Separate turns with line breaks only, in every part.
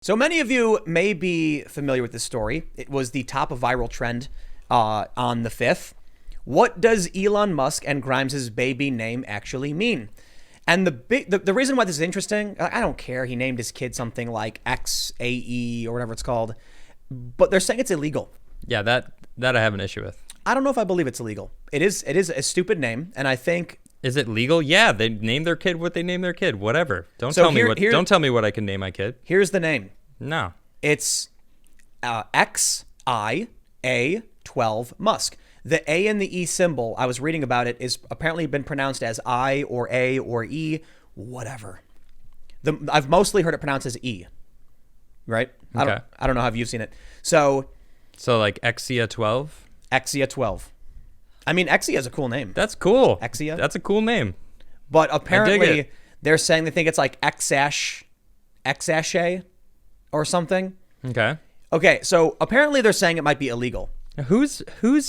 So many of you may be familiar with this story. It was the top of viral trend on the 5th. What does Elon Musk and Grimes' baby name actually mean? And the reason why this is interesting, I don't care. He named his kid something like XAE or whatever it's called, but they're saying it's illegal.
Yeah, that I have an issue with.
I don't know if I believe it's illegal. It is a stupid name, and I think.
Is it legal? Yeah, they name their kid what they name their kid. Whatever. Don't tell me what I can name my kid.
Here's the name.
No.
It's A-12 Musk. The A and the E symbol, I was reading about it, is apparently been pronounced as I or A or E, whatever. I've mostly heard it pronounced as E, right?
Okay.
I don't know how you've seen it. So
like Exia 12?
Exia 12. I mean, Exia is a cool name.
That's cool.
Exia?
That's a cool name.
But apparently they're saying they think it's like Xash or something. Okay, so apparently they're saying it might be illegal.
Who's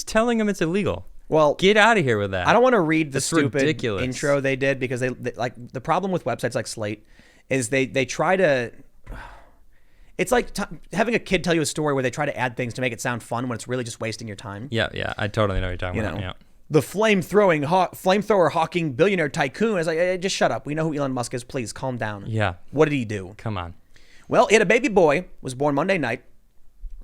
telling them it's illegal?
Well,
get out of here with that.
I don't want to read the
That's
stupid
ridiculous.
intro they did because they like the problem with websites like Slate is they try to. It's like having a kid tell you a story where they try to add things to make it sound fun when it's really just wasting your time.
Yeah, I totally know what you're talking about. Yeah.
The flamethrower hawking billionaire tycoon is like, hey, just shut up. We know who Elon Musk is. Please calm down.
Yeah.
What did he do?
Come on.
Well, he had a baby boy, was born Monday night.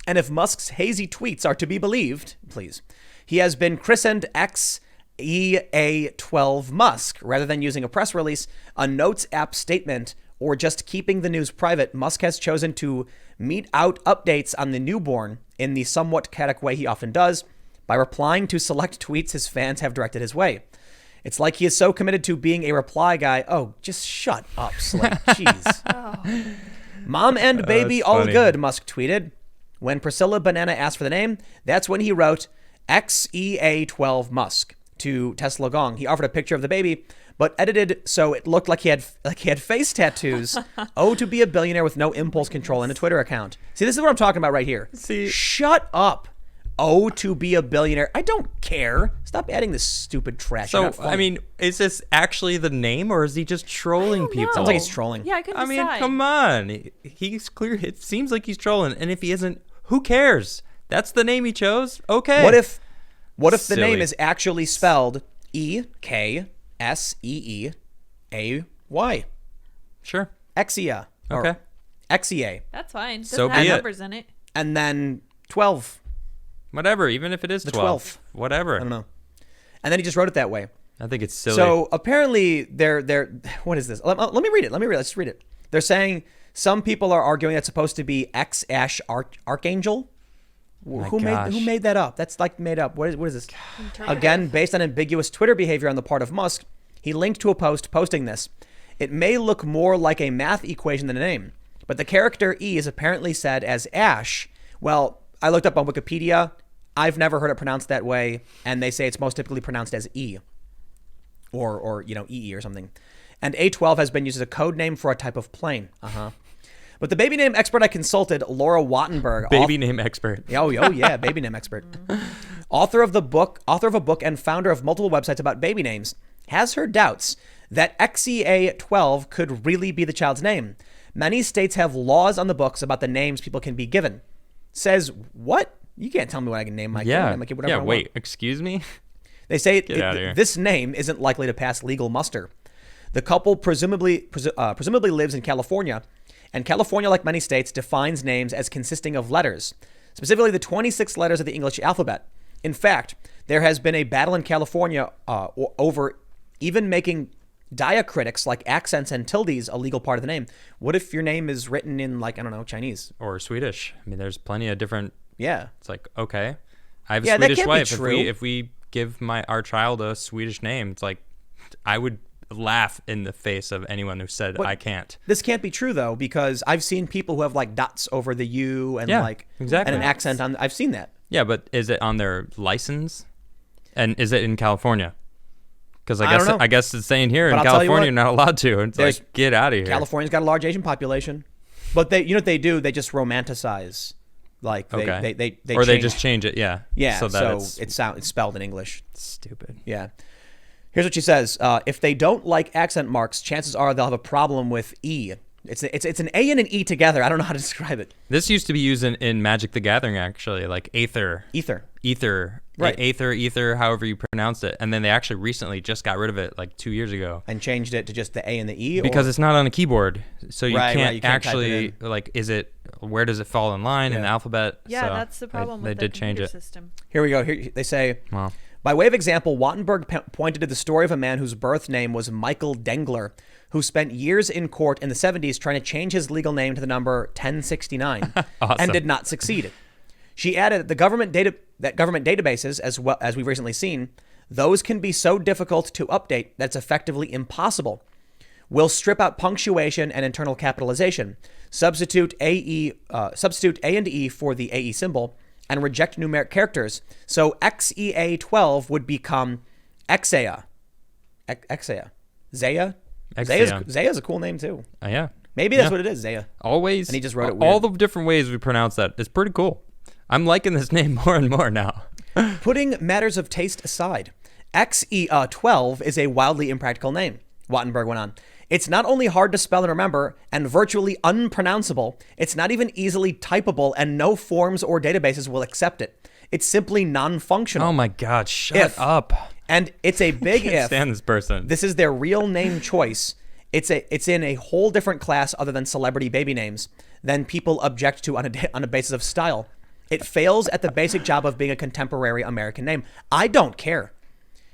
And if Musk's hazy tweets are to be believed, please, he has been christened A-12 Musk. Rather than using a press release, a Notes app statement, or just keeping the news private, Musk has chosen to mete out updates on the newborn in the somewhat chaotic way he often does, by replying to select tweets his fans have directed his way. It's like he is so committed to being a reply guy. Oh, just shut up, Slate. Jeez. Mom and baby all good, Musk tweeted. When Priscilla Banana asked for the name, that's when he wrote XEA12 Musk to Tesla Gong. He offered a picture of the baby, but edited so it looked like he had face tattoos. Oh, to be a billionaire with no impulse control and a Twitter account. See, this is what I'm talking about right here.
See,
shut up. Oh, to be a billionaire. I don't care. Stop adding this stupid trash.
So, I mean, is this actually the name, or is he just trolling people?
Sounds like he's trolling.
Yeah, I couldn't decide.
I mean, come on. He's clear. It seems like he's trolling, and if he isn't, who cares? That's the name he chose. Okay.
What if the name is actually spelled E-K-S-E-E-A-Y?
Sure.
Exia.
Okay.
Exia.
That's fine.
So
Doesn't
be
have
it.
numbers in it.
And then 12.
Whatever, even if it is 12.
12th.
Whatever.
I don't know. And then he just wrote it that way.
I think it's silly.
So apparently they're what is this? Let me read it. Let's read it. They're saying some people are arguing that's supposed to be X-Ash Archangel. Who made that up? That's like made up. What is this? Again, based on ambiguous Twitter behavior on the part of Musk, he linked to a post posting this. It may look more like a math equation than a name, but the character E is apparently said as Ash. Well, I looked up on Wikipedia. I've never heard it pronounced that way, and they say it's most typically pronounced as E, or EE or something. And A-12 has been used as a code name for a type of plane. But the baby name expert I consulted, Laura Wattenberg,
baby name expert.
Oh yeah, baby name expert. author of a book and founder of multiple websites about baby names, has her doubts that XEA-12 could really be the child's name. Many states have laws on the books about the names people can be given. Says what? You can't tell me what I can name my kid. I'm like, whatever I want.
Wait, excuse me?
They say
Get out of here.
This name isn't likely to pass legal muster. The couple presumably lives in California, and California, like many states, defines names as consisting of letters, specifically the 26 letters of the English alphabet. In fact, there has been a battle in California over even making diacritics like accents and tildes a legal part of the name. What if your name is written in, like, I don't know, Chinese
or Swedish? I mean, there's plenty of different.
Yeah.
It's like, okay, I have a Swedish wife. If we give our child a Swedish name, it's like I would laugh in the face of anyone who said I can't.
This can't be true though, because I've seen people who have like dots over the U and and an accent on. I've seen that.
Yeah, but is it on their license? And is it in California? Because I guess it's saying here in California you're not allowed to. It's like, get out of here.
California's got a large Asian population, but you know what they do? They just romanticize. Like they
just change it. Yeah.
So it's spelled in English.
Stupid.
Yeah. Here's what she says. If they don't like accent marks, chances are they'll have a problem with E. It's an A and an E together. I don't know how to describe it.
This used to be used in Magic the Gathering, actually, like Aether. Right. Ether, however you pronounce it. And then they actually recently just got rid of it like 2 years ago.
And changed it to just the A and the E?
Because it's not on a keyboard. So you can't actually, like, where does it fall in line in the alphabet?
Yeah,
so
that's the problem with the computer system.
Here we go. Here they say, by way of example, Wattenberg pointed to the story of a man whose birth name was Michael Dengler, who spent years in court in the 70s trying to change his legal name to the number 1069 and did not succeed. She added that government databases, as well as we've recently seen, those can be so difficult to update that it's effectively impossible. We'll strip out punctuation and internal capitalization, substitute A and E for the AE symbol, and reject numeric characters. So XEA12 would become Exea. Zaya? Zaya's a cool name too.
Yeah.
Maybe that's what it is, Zaya.
Always.
And he just wrote it weird.
All the different ways we pronounce that is pretty cool. I'm liking this name more and more now.
Putting matters of taste aside, XEA12 is a wildly impractical name, Wattenberg went on. It's not only hard to spell and remember and virtually unpronounceable, it's not even easily typable and no forms or databases will accept it. It's simply non-functional.
Oh my God, shut up.
And it's a big
I can't stand this person.
This is their real name choice. It's in a whole different class other than celebrity baby names than people object to on a basis of style. It fails at the basic job of being a contemporary American name. I don't care.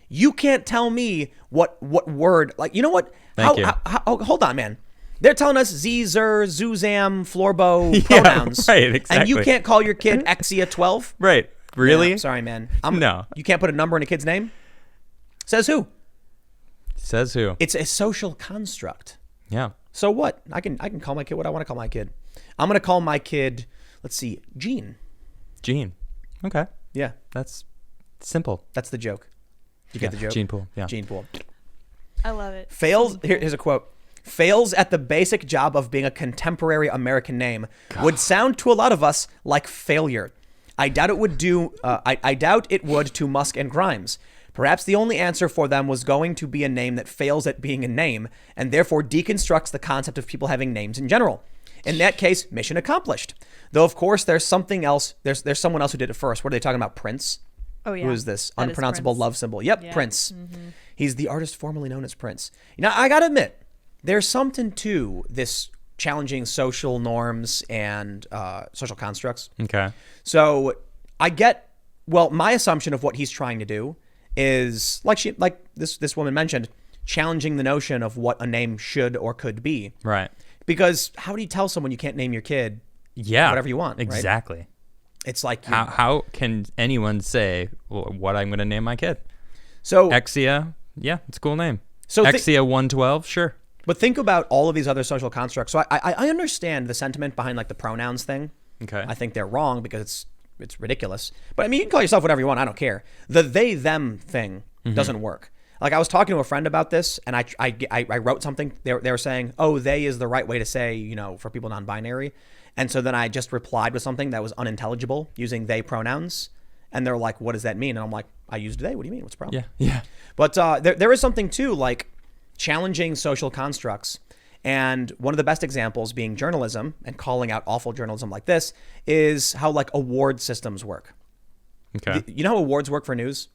You can't tell me what word, like, you know what?
Thank you.
Hold on, man. They're telling us Zzer, Zuzam, Florbo pronouns.
Right, exactly.
And you can't call your kid Exia12?
Right. Really?
Yeah, sorry, man.
No.
You can't put a number in a kid's name? Says who?
Says who?
It's a social construct.
Yeah.
So what? I can call my kid what I want to call my kid. I'm going to call my kid, let's see, Gene.
Okay.
Yeah.
That's simple.
That's the joke. You get the joke?
Gene Pool. Yeah.
Gene Pool.
I love it.
Here's a quote. Fails at the basic job of being a contemporary American name would sound to a lot of us like failure. I doubt it would I doubt it would to Musk and Grimes. Perhaps the only answer for them was going to be a name that fails at being a name and therefore deconstructs the concept of people having names in general. In that case, mission accomplished. Though, of course, there's something else. There's someone else who did it first. What are they talking about? Prince?
Oh, yeah.
Who is this?
That
Unpronounceable
is
love symbol. Yep,
yeah.
Prince.
Mm-hmm.
He's the artist formerly known as Prince. You know, I got to admit, there's something to this challenging social norms and social constructs.
Okay.
So my assumption of what he's trying to do is, like this woman mentioned, challenging the notion of what a name should or could be.
Right.
Because how do you tell someone you can't name your kid whatever you want?
Exactly.
Right? It's like...
How can anyone say what I'm going to name my kid?
So
Exia, yeah, it's a cool name.
So
Exia 112, sure.
But think about all of these other social constructs. So I understand the sentiment behind like the pronouns thing. Okay. I think they're wrong because it's ridiculous. But I mean, you can call yourself whatever you want. I don't care. The they them thing doesn't work. Like I was talking to a friend about this, and I wrote something. They were saying, "Oh, they is the right way to say, you know, for people non-binary," and so then I just replied with something that was unintelligible using they pronouns, and they're like, "What does that mean?" And I'm like, "I used they. What do you mean? What's the problem?"
Yeah.
But there is something too, like challenging social constructs, and one of the best examples being journalism and calling out awful journalism like this is how like award systems work.
Okay.
You know how awards work for news?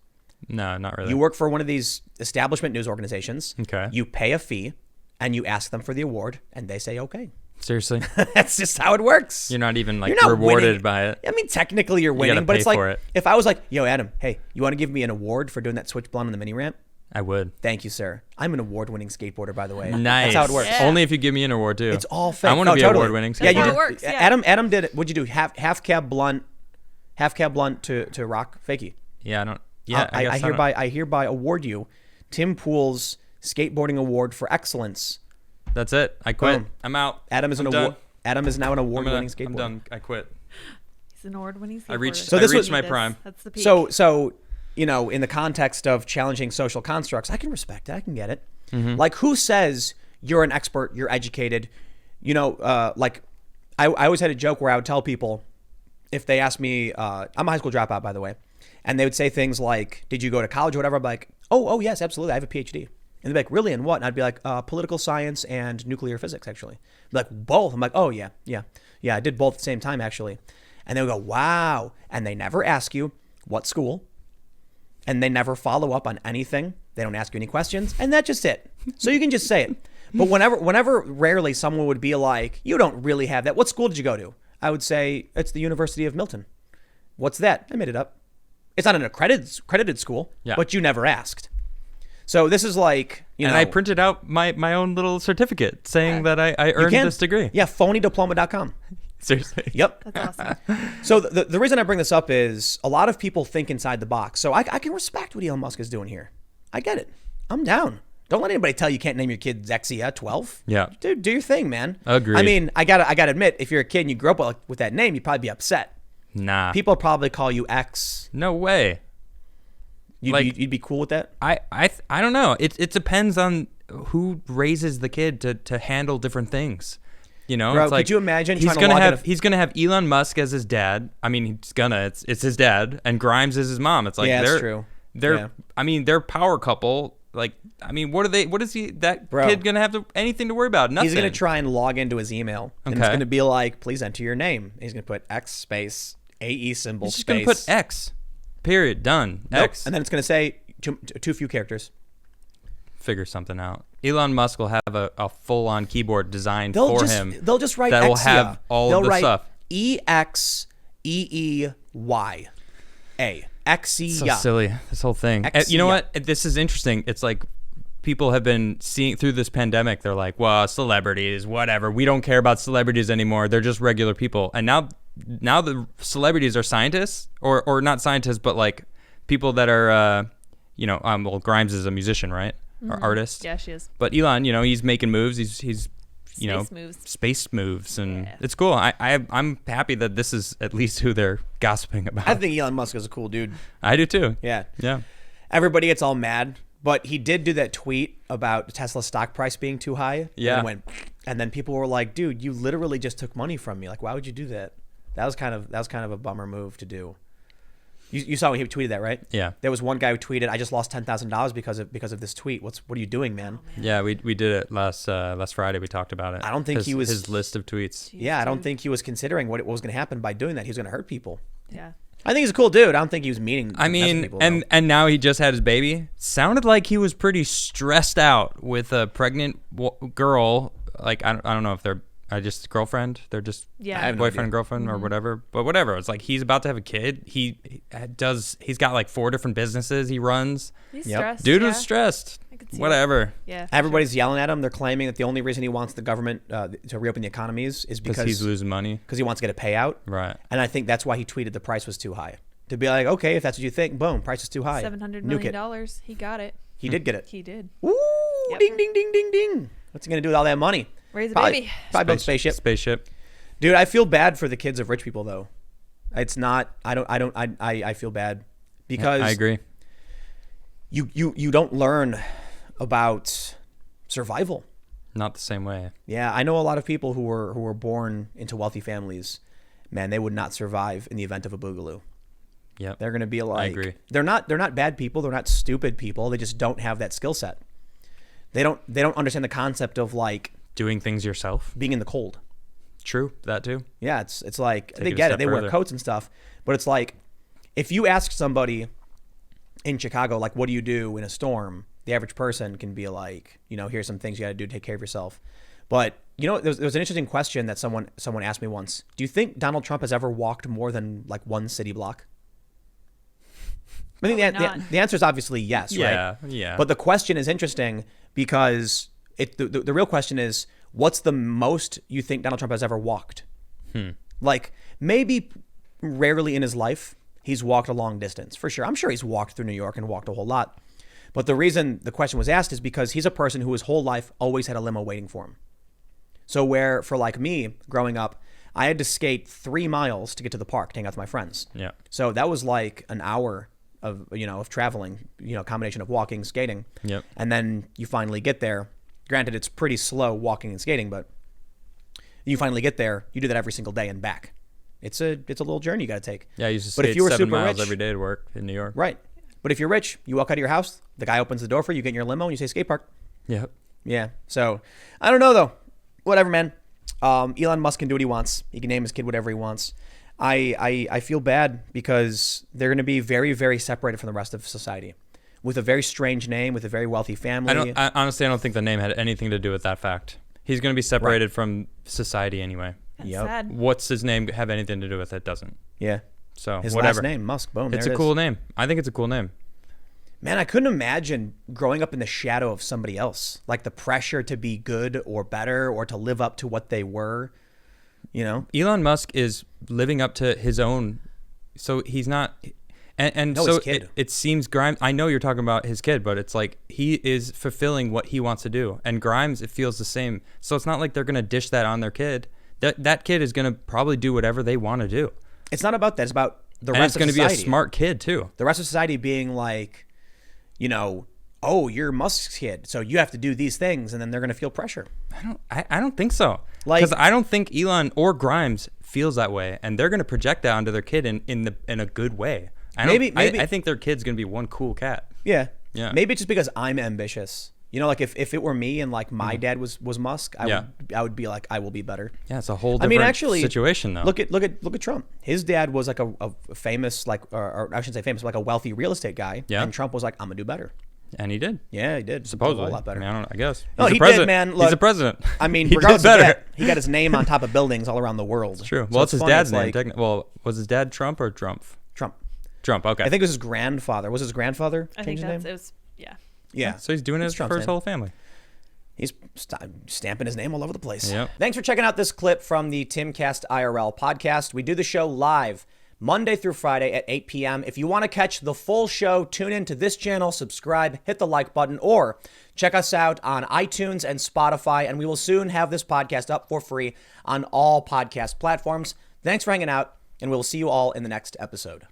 No, not really.
You work for one of these establishment news organizations.
Okay.
You pay a fee and you ask them for the award and they say, okay.
Seriously?
That's just how it works.
You're not even like rewarded
winning.
by it.
I mean, technically you're winning, but it's like, if I was like, yo, Adam, hey, you want to give me an award for doing that switch blonde on the mini ramp?
I would.
Thank you, sir. I'm an award-winning skateboarder, by the way.
Nice.
That's how it works.
Yeah.
Only if you give me an award too.
It's all fake.
I want to be
totally.
award-winning skateboarder.
That's how it works. Yeah.
Adam did it. What'd you do? Half cab blunt to rock fakie.
Yeah, I don't. Yeah,
I hereby award you Tim Pool's skateboarding award for excellence.
That's it. I quit.
Boom.
I'm out.
Adam is now an award-winning skateboarder.
I'm done. I quit.
He's an award-winning skateboarder.
I reached my prime.
That's the peak.
So you know, in the context of challenging social constructs, I can respect it. I can get it. Mm-hmm. Like, who says you're an expert, you're educated? You know, like, I always had a joke where I would tell people, if they asked me, I'm a high school dropout, by the way, and they would say things like, did you go to college or whatever? I'm like, oh, yes, absolutely. I have a PhD. And they'd be like, really, in what? And I'd be like, political science and nuclear physics, actually. They're like, both? I'm like, oh, yeah, I did both at the same time, actually. And they would go, wow. And they never ask you what school. And they never follow up on anything. They don't ask you any questions. And that's just it. So you can just say it. But whenever rarely someone would be like, you don't really have that. What school did you go to? I would say, it's the University of Milton. What's that? I made it up. It's not an accredited school, but you never asked. So this is like,
and I printed out my own little certificate saying that I earned this degree.
Yeah, phonydiploma.com.
Seriously.
Yep.
That's awesome.
So the reason I bring this up is a lot of people think inside the box. So I can respect what Elon Musk is doing here. I get it. I'm down. Don't let anybody tell you can't name your kid Zexia 12.
Yeah.
Dude, do your thing, man.
Agreed.
I mean, I gotta admit, if you're a kid and you grew up with that name, you'd probably be upset.
Nah.
People probably call you X.
No way.
You'd be cool with that?
I don't know. It depends on who raises the kid to handle different things. You know,
bro,
it's like,
could you imagine
he's gonna have Elon Musk as his dad. I mean, it's his dad, and Grimes is his mom. It's like
that's true.
I mean, they're power couple. Like, I mean, what is kid gonna have anything to worry about? Nothing.
He's gonna try and log into his email, and it's gonna be like, please enter your name. And he's gonna put X space AE symbol
He's just
space.
gonna put X. Period. Done.
Nope.
X.
And then it's gonna say too few characters.
Figure something out. Elon Musk will have a full-on keyboard designed for him.
They'll just write
that
Exia.
Will have all of the stuff.
EXEEYA. Exia.
So silly, this whole thing.
Exia.
You know what? This is interesting. It's like people have been seeing through this pandemic. They're like, well, celebrities, whatever. We don't care about celebrities anymore. They're just regular people. And now the celebrities are scientists, or not scientists, but like people that are, well, Grimes is a musician, right?
Mm-hmm.
Or artist.
Yeah, she is.
But Elon, he's making moves. He's space moves, and it's cool. I'm happy that this is at least who they're gossiping about.
I think Elon Musk is a cool dude.
I do too.
Yeah.
Yeah.
Everybody gets all mad, but he did do that tweet about Tesla's stock price being too high.
Yeah.
And then people were like, dude, you literally just took money from me. Like, why would you do that? That was kind of a bummer move to do. You saw when he tweeted that, right?
Yeah.
There was one guy who tweeted, "I just lost $10,000 because of this tweet. What are you doing, man?"
Oh, man. Yeah, we did it last Friday. We talked about it.
I don't think he was
his list of tweets.
Jeez, I don't think he was considering what was going to happen by doing that. He was going to hurt people.
Yeah.
I think he's a cool dude. I don't think he was meaning.
I mean,
people,
and now he just had his baby. Sounded like he was pretty stressed out with a pregnant girl. Like I don't know if they're just girlfriend. They're just boyfriend and girlfriend or whatever. But whatever. It's like he's about to have a kid. He's got like 4 different businesses he runs.
He's stressed.
Dude was stressed. Whatever.
Yeah.
Everybody's yelling at him. They're claiming that the only reason he wants the government to reopen the economies is because
he's losing money.
Because he wants to get a payout.
Right.
And I think that's why he tweeted the price was too high. To be like, okay, if that's what you think, boom, price is too high.
$700 million. He got it.
He did get it.
He did.
Ooh, ding, ding, ding, ding, ding. What's he gonna do with all that money?
Raise a baby.
Probably build a spaceship. Dude, I feel bad for the kids of rich people though. It's not. I feel bad because
I agree.
You don't learn about survival.
Not the same way.
Yeah, I know a lot of people who were born into wealthy families. Man, they would not survive in the event of a boogaloo.
Yeah,
they're gonna be like.
I agree.
They're not bad people. They're not stupid people. They just don't have that skill set. They don't understand the concept of like
doing things yourself,
being in the cold.
True, that too.
Yeah, it's like they get it. They wear coats and stuff, but it's like if you ask somebody in Chicago, like, what do you do in a storm? The average person can be like, here's some things you got to do to take care of yourself. But there was an interesting question that someone asked me once. Do you think Donald Trump has ever walked more than like one city block? I think the answer is obviously yes, right?
Yeah.
But the question is interesting because the real question is, what's the most you think Donald Trump has ever walked? Like, maybe rarely in his life he's walked a long distance, for sure. I'm sure he's walked through New York and walked a whole lot. But the reason the question was asked is because he's a person who his whole life always had a limo waiting for him. So where, for like me, growing up, I had to skate 3 miles to get to the park to hang out with my friends.
Yeah.
So that was like an hour of traveling, combination of walking, skating.
Yep.
And then you finally get there. Granted, it's pretty slow walking and skating, but you finally get there. You do that every single day and back. It's a little journey you got to take.
Yeah, I used to skate 7 miles every day to work in New York.
Right. But if you're rich, you walk out of your house, the guy opens the door for you, you get in your limo, and you say skate park.
Yep.
Yeah. So I don't know though. Whatever, man. Elon Musk can do what he wants. He can name his kid whatever he wants. I feel bad because they're going to be very, very separated from the rest of society with a very strange name, with a very wealthy family.
Honestly, I don't think the name had anything to do with that fact. He's going to be separated from society anyway.
That's sad.
What's his name have anything to do with it? Doesn't.
Yeah.
So
his
whatever.
last name, Musk. Boom.
It's a cool name. I think it's a cool name.
Man, I couldn't imagine growing up in the shadow of somebody else. Like the pressure to be good or better or to live up to what they were. You know?
Elon Musk is living up to his own. So he's not. And
no,
so
his kid.
It seems Grimes. I know you're talking about his kid, but it's like he is fulfilling what he wants to do. And Grimes, it feels the same. So it's not like they're going to dish that on their kid. That kid is going to probably do whatever they want to do.
It's not about that. It's about the
and
rest of society.
And it's going to be a smart kid, too.
The rest of society being like, you know, oh, you're Musk's kid, so you have to do these things, and then they're going to feel pressure.
I don't think so. Because I don't think Elon or Grimes feels that way, and they're going to project that onto their kid in a good way.
Maybe
I think their kid's going to be one cool cat.
Yeah.
Yeah.
Maybe it's just because I'm ambitious. You know, like if it were me and like my dad was Musk, I would be like, I will be better.
Yeah, it's a whole different situation though.
Look at Trump. His dad was like a famous, like, or I shouldn't say famous, but like a wealthy real estate guy. Yeah. And Trump was like, I'm gonna do better.
And he did.
Yeah, he did.
Supposedly.
A lot better.
I mean, I guess.
No, he did, man. Look,
he's a president.
I mean,
he
regardless
did better.
of that, he got his name on top of buildings all around the world.
It's true.
So
well, it's his
funny.
dad's
It's
name.
like,
Well, was his dad Trump or Trump? Trump, okay.
I think it was his grandfather. Was his grandfather?
I think it was, yeah.
Yeah.
So he's doing it for his whole family.
He's stamping his name all over the place.
Yep.
Thanks for checking out this clip from the Timcast IRL podcast. We do the show live Monday through Friday at 8 p.m. If you want to catch the full show, tune in to this channel, subscribe, hit the like button, or check us out on iTunes and Spotify, and we will soon have this podcast up for free on all podcast platforms. Thanks for hanging out, and we'll see you all in the next episode.